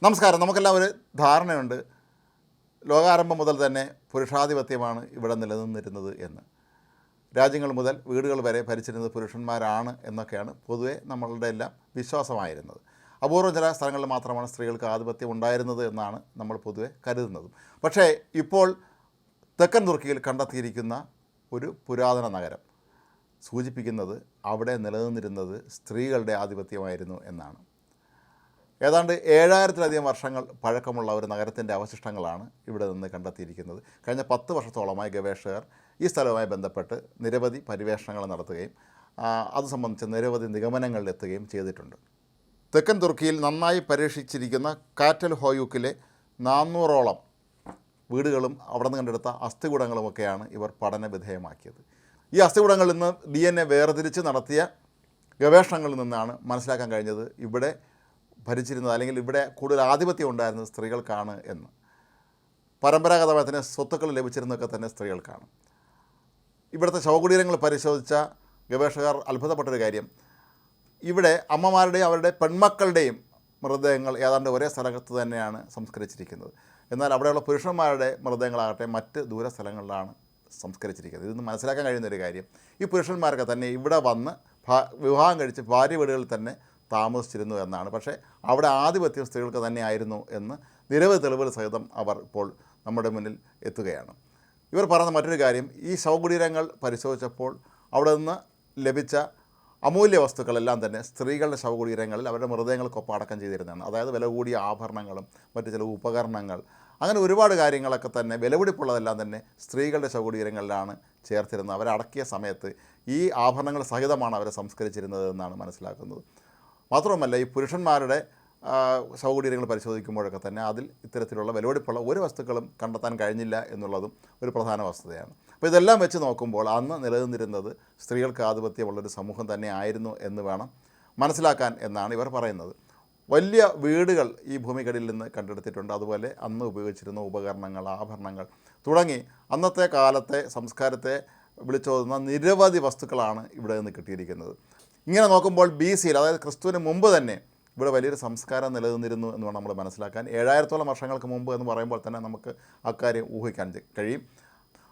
നമസ്കാരം. നമുക്കെല്ലാം ഒരു ധാരണയുണ്ട്, ലോകാരംഭം മുതൽ തന്നെ പുരുഷാധിപത്യമാണ് ഇവിടെ നിലനിന്നിരുന്നത് എന്ന്. രാജ്യങ്ങൾ മുതൽ വീടുകൾ വരെ ഭരിച്ചിരുന്നത് പുരുഷന്മാരാണ് എന്നൊക്കെയാണ് പൊതുവെ നമ്മളുടെ എല്ലാം വിശ്വാസമായിരുന്നത്. അപൂർവം ചില സ്ഥലങ്ങളിൽ മാത്രമാണ് സ്ത്രീകൾക്ക് ആധിപത്യം ഉണ്ടായിരുന്നത് എന്നാണ് നമ്മൾ പൊതുവെ കരുതുന്നതും. പക്ഷേ ഇപ്പോൾ തെക്കൻ തുർക്കിയിൽ കണ്ടെത്തിയിരിക്കുന്ന ഒരു പുരാതന നഗരം സൂചിപ്പിക്കുന്നത് അവിടെ നിലനിന്നിരുന്നത് സ്ത്രീകളുടെ ആധിപത്യമായിരുന്നു എന്നാണ്. ഏതാണ്ട് 7000-ലധികം വർഷങ്ങൾ പഴക്കമുള്ള ഒരു നഗരത്തിൻ്റെ അവശിഷ്ടങ്ങളാണ് ഇവിടെ നിന്ന് കണ്ടെത്തിയിരിക്കുന്നത്. കഴിഞ്ഞ 10 വർഷത്തോളമായി ഗവേഷകർ ഈ സ്ഥലവുമായി ബന്ധപ്പെട്ട് നിരവധി പര്യവേഷണങ്ങൾ നടത്തുകയും അത് സംബന്ധിച്ച് നിരവധി നിഗമനങ്ങളിലെത്തുകയും ചെയ്തിട്ടുണ്ട്. തെക്കൻ തുർക്കിയിൽ നന്നായി പരീക്ഷിച്ചിരിക്കുന്ന കാറ്റൽ ഹോയൂക്കിലെ 400ഓളം വീടുകളും അവിടെ നിന്ന് കണ്ടെടുത്ത അസ്ഥികൂടങ്ങളുമൊക്കെയാണ് ഇവർ പഠന വിധേയമാക്കിയത്. ഈ അസ്ഥികൂടങ്ങളിൽ നിന്ന് DNA വേർതിരിച്ച് നടത്തിയ ഗവേഷണങ്ങളിൽ നിന്നാണ് മനസ്സിലാക്കാൻ കഴിഞ്ഞത് ഇവിടെ ഭരിച്ചിരുന്നത് അല്ലെങ്കിൽ ഇവിടെ കൂടുതൽ ആധിപത്യം ഉണ്ടായിരുന്നത് സ്ത്രീകൾക്കാണ് എന്ന്. പരമ്പരാഗതമായി തന്നെ സ്വത്തുക്കൾ ലഭിച്ചിരുന്നതൊക്കെ തന്നെ സ്ത്രീകൾക്കാണ്. ഇവിടുത്തെ ശവകുടീരങ്ങൾ പരിശോധിച്ച ഗവേഷകർ അത്ഭുതപ്പെട്ടൊരു കാര്യം, ഇവിടെ അമ്മമാരുടെയും അവരുടെ പെൺമക്കളുടെയും മൃതദേഹങ്ങൾ ഏതാണ്ട് ഒരേ സ്ഥലത്ത് തന്നെയാണ് സംസ്കരിച്ചിരിക്കുന്നത്. എന്നാൽ അവിടെയുള്ള പുരുഷന്മാരുടെ മൃതദേഹങ്ങളാകട്ടെ മറ്റ് ദൂര സ്ഥലങ്ങളിലാണ് സംസ്കരിച്ചിരിക്കുന്നത്. ഇതൊന്ന് മനസ്സിലാക്കാൻ കഴിയുന്നൊരു കാര്യം, ഈ പുരുഷന്മാരൊക്കെ തന്നെ ഇവിടെ വന്ന് വിവാഹം കഴിച്ച് ഭാര്യ വീടുകളിൽ തന്നെ താമസിച്ചിരുന്നു എന്നാണ്. പക്ഷേ അവിടെ ആധിപത്യം സ്ത്രീകൾക്ക് തന്നെയായിരുന്നു എന്ന് നിരവധി തെളിവുകൾ സഹിതം അവർ ഇപ്പോൾ നമ്മുടെ മുന്നിൽ എത്തുകയാണ്. ഇവർ പറയുന്ന മറ്റൊരു കാര്യം, ഈ ശവകുടീരങ്ങൾ പരിശോധിച്ചപ്പോൾ അവിടെ നിന്ന് ലഭിച്ച അമൂല്യ വസ്തുക്കളെല്ലാം തന്നെ സ്ത്രീകളുടെ ശവകുടീരങ്ങളിൽ അവരുടെ മൃതദേഹങ്ങൾക്കൊപ്പം അടക്കം ചെയ്തിരുന്നതാണ്. അതായത് വില കൂടിയ ആഭരണങ്ങളും മറ്റു ചില ഉപകരണങ്ങൾ, അങ്ങനെ ഒരുപാട് കാര്യങ്ങളൊക്കെ തന്നെ വിലപിടിപ്പുള്ളതെല്ലാം തന്നെ സ്ത്രീകളുടെ ശവകുടീരങ്ങളിലാണ് ചേർത്തിരുന്നത്. അവരടക്കിയ സമയത്ത് ഈ ആഭരണങ്ങൾ സഹിതമാണ് അവരെ സംസ്കരിച്ചിരുന്നത് എന്നാണ് മനസ്സിലാക്കുന്നത്. മാത്രവുമല്ല, ഈ പുരുഷന്മാരുടെ ശവകുടീരങ്ങൾ പരിശോധിക്കുമ്പോഴൊക്കെ തന്നെ അതിൽ ഇത്തരത്തിലുള്ള വിലപിടിപ്പുള്ള ഒരു വസ്തുക്കളും കണ്ടെത്താൻ കഴിഞ്ഞില്ല എന്നുള്ളതും ഒരു പ്രധാന വസ്തുതയാണ്. അപ്പോൾ ഇതെല്ലാം വെച്ച് നോക്കുമ്പോൾ അന്ന് നിലനിന്നിരുന്നത് സ്ത്രീകൾക്ക് ആധിപത്യമുള്ളൊരു സമൂഹം തന്നെ ആയിരുന്നു എന്ന് വേണം മനസ്സിലാക്കാൻ എന്നാണ് ഇവർ പറയുന്നത്. വലിയ വീടുകൾ ഈ ഭൂമിക്കടിയിൽ നിന്ന് കണ്ടെടുത്തിട്ടുണ്ട്. അതുപോലെ അന്ന് ഉപയോഗിച്ചിരുന്ന ഉപകരണങ്ങൾ, ആഭരണങ്ങൾ തുടങ്ങി അന്നത്തെ കാലത്തെ സംസ്കാരത്തെ വിളിച്ചോതുന്ന നിരവധി വസ്തുക്കളാണ് ഇവിടെ നിന്ന് കിട്ടിയിരിക്കുന്നത്. ഇങ്ങനെ നോക്കുമ്പോൾ BC-യിൽ, അതായത് ക്രിസ്തുവിന് മുമ്പ് തന്നെ ഇവിടെ വലിയൊരു സംസ്കാരം നിലനിന്നിരുന്നു എന്ന് വേണം നമ്മൾ മനസ്സിലാക്കാൻ. 7000-ഓളം വർഷങ്ങൾക്ക് മുമ്പ് എന്ന് പറയുമ്പോൾ തന്നെ നമുക്ക് അക്കാര്യം ഊഹിക്കാൻ കഴിയും.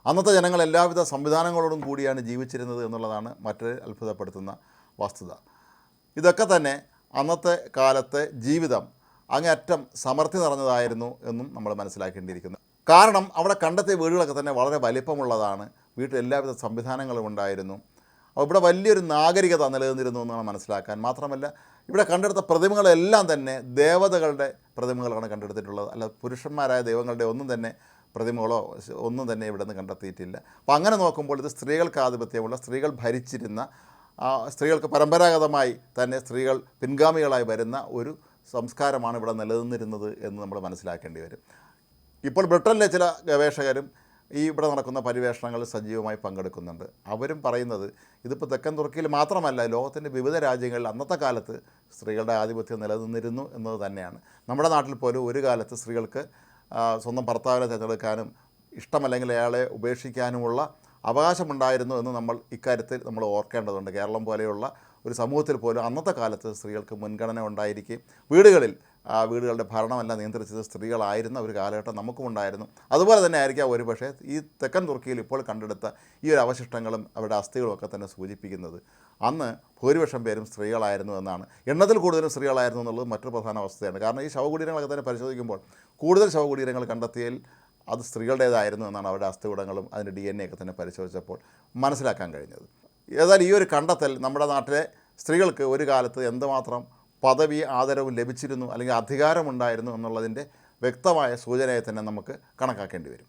അന്നത്തെ ജനങ്ങൾ എല്ലാവിധ സംവിധാനങ്ങളോടും കൂടിയാണ് ജീവിച്ചിരുന്നത് എന്നുള്ളതാണ് മറ്റൊരു അത്ഭുതപ്പെടുത്തുന്ന വസ്തുത. ഇതൊക്കെ തന്നെ അന്നത്തെ കാലത്തെ ജീവിതം അങ്ങേയറ്റം സമൃദ്ധി നിറഞ്ഞതായിരുന്നു എന്നും നമ്മൾ മനസ്സിലാക്കേണ്ടിയിരിക്കുന്നു. കാരണം അവിടെ കണ്ടെത്തിയ വീടുകളൊക്കെ തന്നെ വളരെ വലിപ്പമുള്ളതാണ്, വീട്ടിൽ എല്ലാവിധ സംവിധാനങ്ങളും ഉണ്ടായിരുന്നു. അപ്പോൾ ഇവിടെ വലിയൊരു നാഗരികത നിലനിന്നിരുന്നു എന്നാണ് മനസ്സിലാക്കാൻ. മാത്രമല്ല, ഇവിടെ കണ്ടെടുത്ത പ്രതിമകളെല്ലാം തന്നെ ദേവതകളുടെ പ്രതിമകളാണ് കണ്ടെടുത്തിട്ടുള്ളത്. അല്ല പുരുഷന്മാരായ ദൈവങ്ങളുടെ ഒന്നും തന്നെ പ്രതിമകളോ ഒന്നും തന്നെ ഇവിടെ നിന്ന് കണ്ടെത്തിയിട്ടില്ല. അപ്പോൾ അങ്ങനെ നോക്കുമ്പോൾ ഇത് സ്ത്രീകൾക്ക് ആധിപത്യമുള്ള, സ്ത്രീകൾ ഭരിച്ചിരുന്ന, സ്ത്രീകൾക്ക് പരമ്പരാഗതമായി തന്നെ സ്ത്രീകൾ പിൻഗാമികളായി വരുന്ന ഒരു സംസ്കാരമാണ് ഇവിടെ നിലനിന്നിരുന്നത് എന്ന് നമ്മൾ മനസ്സിലാക്കേണ്ടി വരും. ഇപ്പോൾ ബ്രിട്ടനിലെ ചില ഗവേഷകരും ഇവിടെ നടക്കുന്ന പര്യവേഷണങ്ങളിൽ സജീവമായി പങ്കെടുക്കുന്നുണ്ട്. അവരും പറയുന്നത് ഇതിപ്പോൾ തെക്കൻ തുർക്കിയിൽ മാത്രമല്ല, ലോകത്തിൻ്റെ വിവിധ രാജ്യങ്ങളിൽ അന്നത്തെ കാലത്ത് സ്ത്രീകളുടെ ആധിപത്യം നിലനിന്നിരുന്നു എന്നത് തന്നെയാണ്. നമ്മുടെ നാട്ടിൽ പോലും ഒരു കാലത്ത് സ്ത്രീകൾക്ക് സ്വന്തം ഭർത്താവിനെ തിരഞ്ഞെടുക്കാനും ഇഷ്ടമല്ലെങ്കിൽ അയാളെ ഉപേക്ഷിക്കാനുമുള്ള അവകാശമുണ്ടായിരുന്നു എന്ന് നമ്മൾ ഇക്കാര്യത്തിൽ നമ്മൾ ഓർക്കേണ്ടതുണ്ട്. കേരളം പോലെയുള്ള ഒരു സമൂഹത്തിൽ പോലും അന്നത്തെ കാലത്ത് സ്ത്രീകൾക്ക് മുൻഗണന ഉണ്ടായിരിക്കും. വീടുകളുടെ ഭരണമെല്ലാം നിയന്ത്രിച്ചത് സ്ത്രീകളായിരുന്ന ഒരു കാലഘട്ടം നമുക്കും ഉണ്ടായിരുന്നു. അതുപോലെ തന്നെ ആയിരിക്കാം ഒരുപക്ഷേ ഈ തെക്കൻ തുർക്കിയിൽ ഇപ്പോൾ കണ്ടെടുത്ത ഈ ഒരു അവശിഷ്ടങ്ങളും അവരുടെ അസ്ഥികളും ഒക്കെ തന്നെ സൂചിപ്പിക്കുന്നത് അന്ന് ഭൂരിപക്ഷം പേരും സ്ത്രീകളായിരുന്നു എന്നാണ്. എണ്ണത്തിൽ കൂടുതലും സ്ത്രീകളായിരുന്നു എന്നുള്ളത് മറ്റൊരു പ്രധാന അവസ്ഥയാണ്. കാരണം ഈ ശവകുടീരങ്ങളൊക്കെ തന്നെ പരിശോധിക്കുമ്പോൾ കൂടുതൽ ശവകുടീരങ്ങൾ കണ്ടെത്തിയതിൽ അത് സ്ത്രീകളുടേതായിരുന്നു എന്നാണ് അവരുടെ അസ്ഥികൂടങ്ങളും അതിൻ്റെ DNA ഒക്കെ തന്നെ പരിശോധിച്ചപ്പോൾ മനസ്സിലാക്കാൻ കഴിഞ്ഞത്. ഏതായാലും ഈ ഒരു കണ്ടെത്തൽ നമ്മുടെ നാട്ടിലെ സ്ത്രീകൾക്ക് ഒരു കാലത്ത് എന്തുമാത്രം പദവി ആദരവും ലഭിച്ചിരുന്നു അല്ലെങ്കിൽ അധികാരമുണ്ടായിരുന്നു എന്നുള്ളതിൻ്റെ വ്യക്തമായ സൂചനയെ തന്നെ നമുക്ക് കണക്കാക്കേണ്ടി വരും.